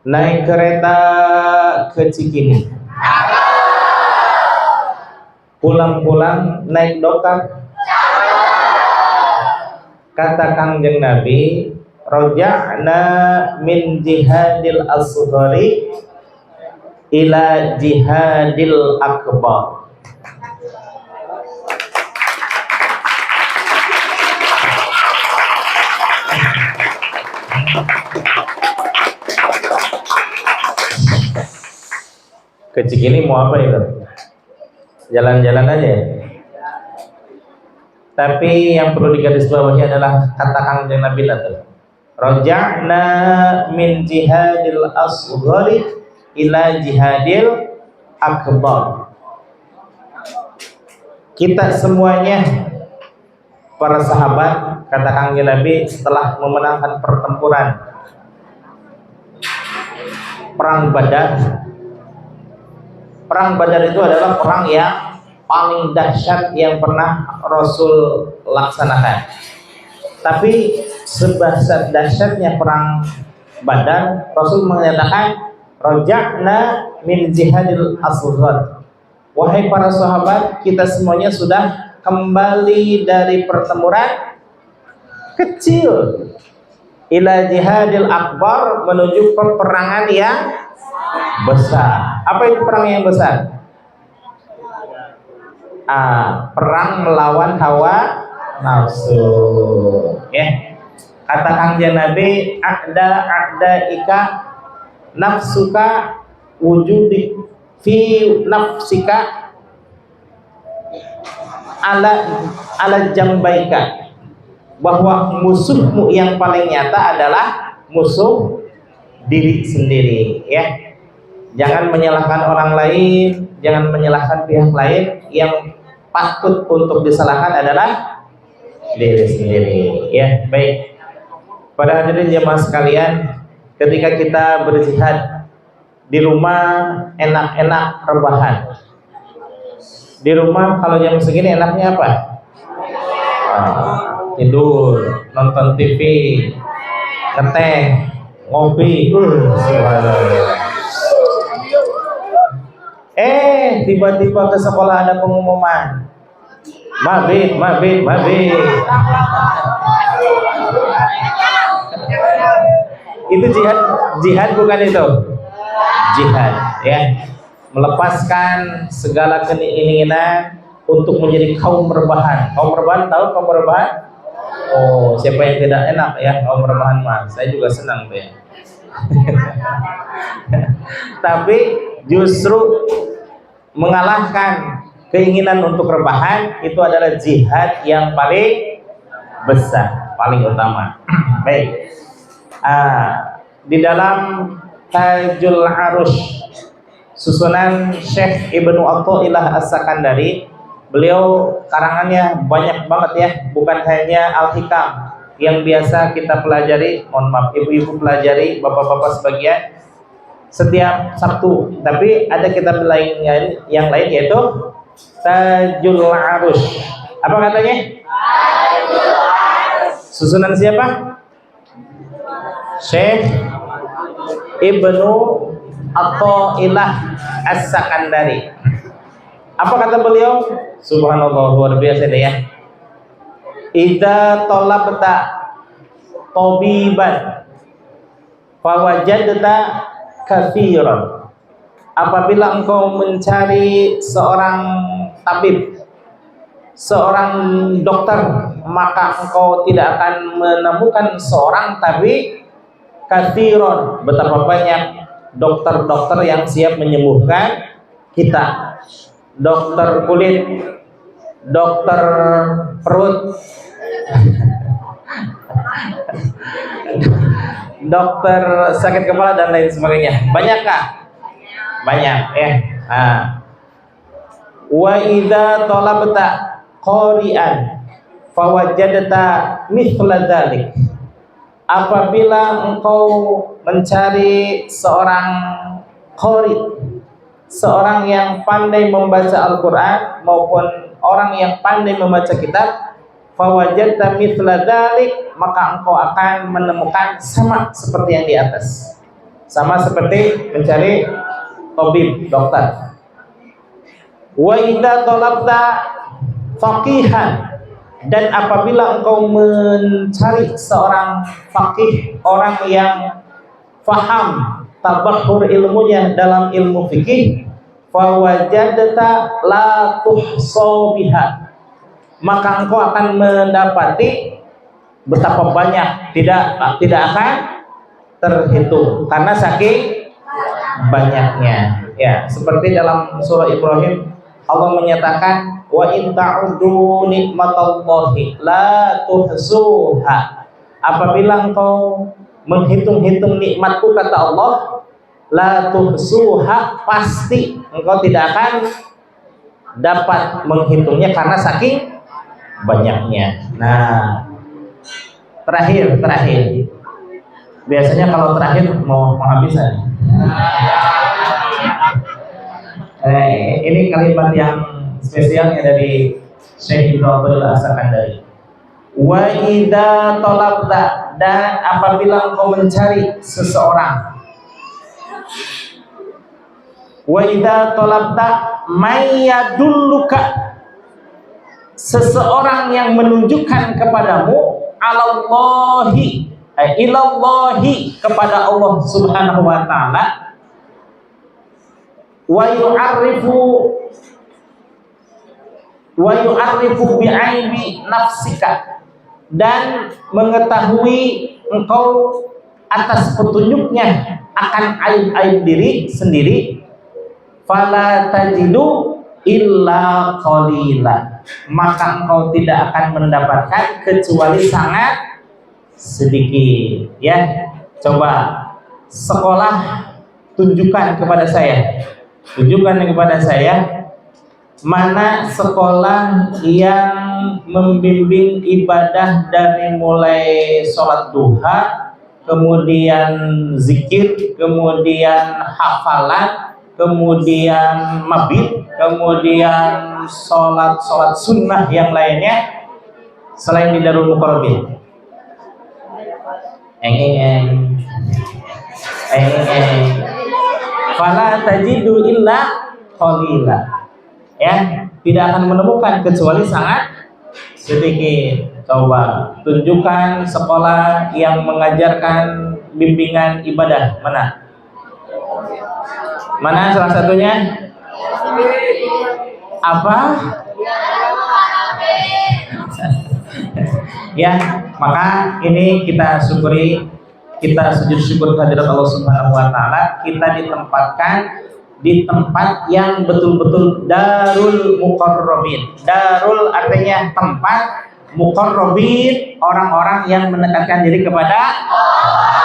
naik kereta ke Cikini, pulang-pulang naik dokar. Kata Kangjeng Nabi, roja'na min jihadil asghari ila jihadil akbar. Ke Cikini mau apa itu? Jalan-jalan aja. Tapi yang perlu digarisbawahi adalah kata Kangjeng Nabi tadi. Raja'na min jihadil asghari ila jihadil akbar. Kita semuanya para sahabat, kata Kangjeng Nabi, setelah memenangkan pertempuran perang Badar. Perang Badar itu adalah perang yang paling dahsyat yang pernah Rasul laksanakan. Tapi sedahsyatnya perang Badar, Rasul menyatakan raja'na min jihadil asghar. Wahai para sahabat, kita semuanya sudah kembali dari pertempuran kecil ila jihadil akbar, menuju peperangan yang besar. Apa itu perang yang besar? Perang melawan hawa nafsu. Ya. Kata Kangjeng Nabi, a'da ika nafsuka wujudi fi nafsika ala jambaika, bahwa musuhmu yang paling nyata adalah musuh diri sendiri. Ya. Jangan menyalahkan orang lain, jangan menyalahkan pihak lain. Yang patut untuk disalahkan adalah diri sendiri. Ya, baik. Pada hadirin jemaah sekalian, ketika kita berjihad di rumah enak-enak rebahan. Di rumah kalau jam segini enaknya apa? Tidur, nonton TV, ngeteh, ngopi. Tiba-tiba ke sekolah ada pengumuman, mabit. Itu jihad bukan itu? Jihad, ya. Melepaskan segala keinginan untuk menjadi kaum rebahan. Kaum rebahan, tahu kaum rebahan? Oh, siapa yang tidak enak ya kaum rebahan mah? Saya juga senang tuh ya. Tapi justru mengalahkan keinginan untuk rebahan itu adalah jihad yang paling besar, paling utama. Baik. Di dalam Tajul Arush susunan Syekh Ibnu Athaillah As-Sakandari, beliau karangannya banyak banget ya, bukan hanya Al-Hikam yang biasa kita pelajari, mohon maaf ibu-ibu pelajari, bapak-bapak sebagian setiap Sabtu, tapi ada kitab lain yang lain yaitu Tajul Arush. Apa katanya? Tajul Arush. Susunan siapa? Syekh Ibnu Athaillah As-Sakandari. Apa kata beliau? Subhanallah, luar biasa deh ya. Idza talabta tabiban fawajadta katsiran. Apabila engkau mencari seorang tabib, seorang dokter, maka engkau tidak akan menemukan seorang tabib katsiran, betapa banyak dokter-dokter yang siap menyembuhkan kita. Dokter kulit, dokter perut, dokter sakit kepala dan lain sebagainya. Banyak kah? Banyak ya. Wa idza talabta qari'an fawajadta mithla dzalik. Apabila engkau mencari seorang qari, seorang yang pandai membaca Al-Quran maupun orang yang pandai membaca kitab, fawajadta mithla dzalik, maka engkau akan menemukan sama seperti yang di atas. sama seperti mencari tabib, dokter. Wa idza talabta faqihan, dan apabila engkau mencari seorang faqih, orang yang faham tabahur ilmunya dalam ilmu fikih, fa wajadta la tuhsa biha, maka engkau akan mendapati betapa banyak, tidak akan terhitung karena saking banyaknya. Ya, seperti dalam surah Ibrahim Allah menyatakan wa in ta'uddu nikmatallahi la tuhsuha, apabila engkau menghitung-hitung nikmatku, kata Allah, la tuhsuha, pasti engkau tidak akan dapat menghitungnya karena saking banyaknya. Nah, terakhir biasanya kalau terakhir mau habiskan. Ini kalimat yang spesialnya dari Syekh Ibnu Abdul As-Sakandari. Wa idza talabta, dan apabila engkau mencari seseorang, wa idza talabta may yadulluka, seseorang yang menunjukkan kepadamu, alallahi ilallahi, kepada Allah Subhanahu wa taala, wa yu'arrifu bi'aibi nafsika, dan mengetahui engkau atas petunjuknya akan aib-aib diri sendiri, fala tajidu illa qalila, maka engkau tidak akan mendapatkan kecuali sangat sedikit. Ya, coba sekolah, tunjukkan kepada saya mana sekolah yang membimbing ibadah dari mulai sholat duha, kemudian zikir, kemudian hafalan, kemudian mabit, kemudian sholat sunnah yang lainnya selain di Darul Muqarrabin. Fala tajidu illa qalila, ya, tidak akan menemukan kecuali sangat sedikit. Coba tunjukkan sekolah yang mengajarkan bimbingan ibadah, mana salah satunya? Apa? Ya, maka ini kita syukuri, kita sujud syukur kehadirat Allah Subhanahu wa taala, kita ditempatkan di tempat yang betul-betul Darul Muqarrabin. Darul artinya tempat, Muqarrabin orang-orang yang mendekatkan diri kepada Allah.